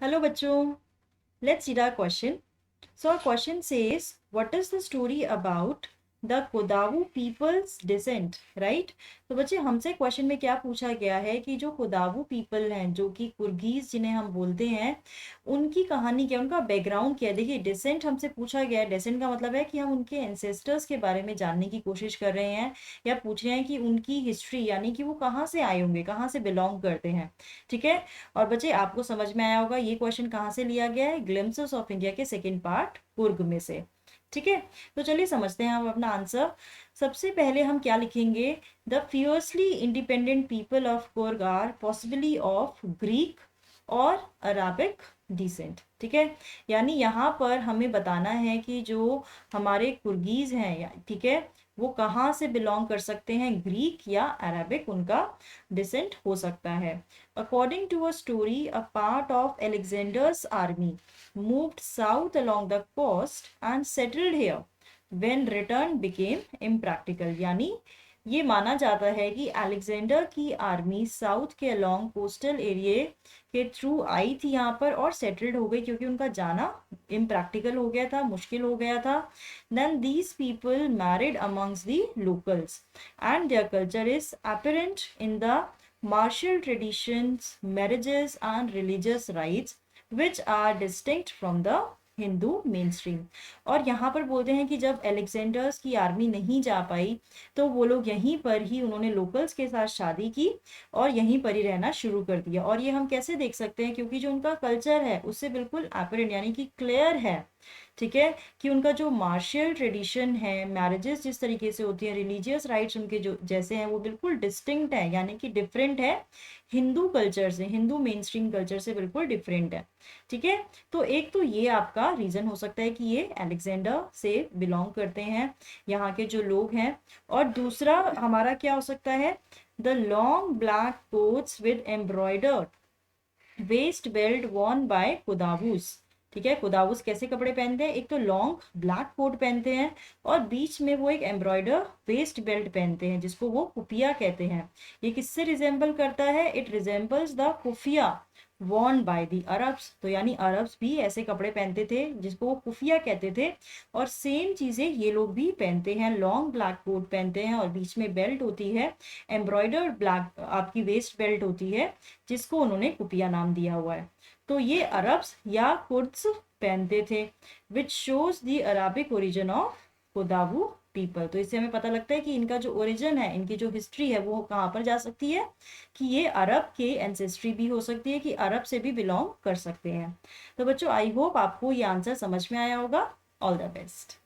Hello बच्चों, let's read our question. So our question says, what is the story about the कोदावू people's descent, right? तो बच्चे हमसे question में क्या पूछा गया है कि जो कोदावू पीपल हैं, जो कि कुर्गीज जिन्हें हम बोलते हैं, उनकी कहानी क्या, उनका बैकग्राउंड क्या है। देखिए, डिसेंट हमसे पूछा गया है। डिसेंट का मतलब है कि हम उनके एंसेस्टर्स के बारे में जानने की कोशिश कर रहे हैं या पूछ रहे हैं कि उनकी हिस्ट्री, यानी कि वो कहाँ से आए होंगे, कहाँ से बिलोंग करते हैं। ठीक है। और बच्चे आपको समझ में आया होगा ये क्वेश्चन कहाँ से लिया गया है, ग्लिम्पसेस ऑफ इंडिया के सेकेंड पार्ट कुर्ग में से। ठीक है, तो चलिए समझते हैं हम अपना आंसर। सबसे पहले हम क्या लिखेंगे, the fiercely independent people of Coorg are possibly of Greek और अराबिक डिसेंट। ठीक है, यानी यहाँ पर हमें बताना है कि जो हमारे कुर्गीज हैं, ठीक है, वो कहाँ से बिलोंग कर सकते हैं, ग्रीक या अरेबिक उनका डिसेंट हो सकता है। According to a story, a part of Alexander's army moved south along the coast and settled here when return became impractical। यानी ये माना जाता है कि अलेक्जेंडर की आर्मी साउथ के अलोंग कोस्टल एरिया के थ्रू आई थी यहाँ पर और सेटल्ड हो गई, क्योंकि उनका जाना इम्प्रैक्टिकल हो गया था, मुश्किल हो गया था। Then these people married amongst the locals and their culture is apparent in the martial traditions, marriages and religious rites which are distinct from the Hindu main stream. और यहाँ पर बोलते हैं कि जब एलेक्जेंडर्स की आर्मी नहीं जा पाई तो वो लोग यहीं पर ही उन्होंने लोकल्स के साथ शादी की और यहीं पर ही रहना शुरू कर दिया। और ये हम कैसे देख सकते हैं, क्योंकि जो उनका कल्चर है उससे बिल्कुल एपरेंट यानी कि क्लियर है, ठीक है, कि उनका जो मार्शियल ट्रेडिशन है, मैरिजेस जिस तरीके से होती है, रिलीजियस राइट्स उनके जो जैसे हैं, वो बिल्कुल डिस्टिंक्ट है, यानी कि डिफरेंट है हिंदू कल्चर से, हिंदू मेन स्ट्रीम कल्चर से बिल्कुल डिफरेंट है। ठीक है, तो एक तो ये आपका रीजन हो सकता है कि ये अलेक्जेंडर से बिलोंग करते हैं यहाँ के जो लोग हैं। और दूसरा हमारा क्या हो सकता है, the long black coats with embroidered waist belt worn by Kodavus. ठीक है, कुदावूस कैसे कपड़े पहनते हैं, एक तो लॉन्ग ब्लैक कोट पहनते हैं और बीच में वो एक एम्ब्रॉयडर वेस्ट बेल्ट पहनते हैं जिसको वो कुफिया कहते हैं। ये किससे रिजेंबल करता है, it resembles the keffiyeh Warne by the Arabs. तो यानी अरब्स भी ऐसे कपड़े पहनते थे जिसको वो कुफिया कहते थे, और सेम चीजें ये लोग भी पहनते हैं। लॉन्ग ब्लैक कोट पहनते हैं और बीच में बेल्ट होती है, एम्ब्रॉयडर्ड ब्लैक आपकी वेस्ट बेल्ट होती है जिसको उन्होंने कुपिया नाम दिया हुआ है। तो ये अरब्स या कुर्द्स पहनते थे, which shows the Arabic origin of Kodavu people. तो इससे हमें पता लगता है कि इनका जो ओरिजिन है, इनकी जो हिस्ट्री है, वो कहाँ पर जा सकती है, कि ये अरब के एंसेस्ट्री भी हो सकती है, कि अरब से भी बिलोंग कर सकते हैं। तो बच्चों, आई होप आपको ये आंसर समझ में आया होगा। All the best.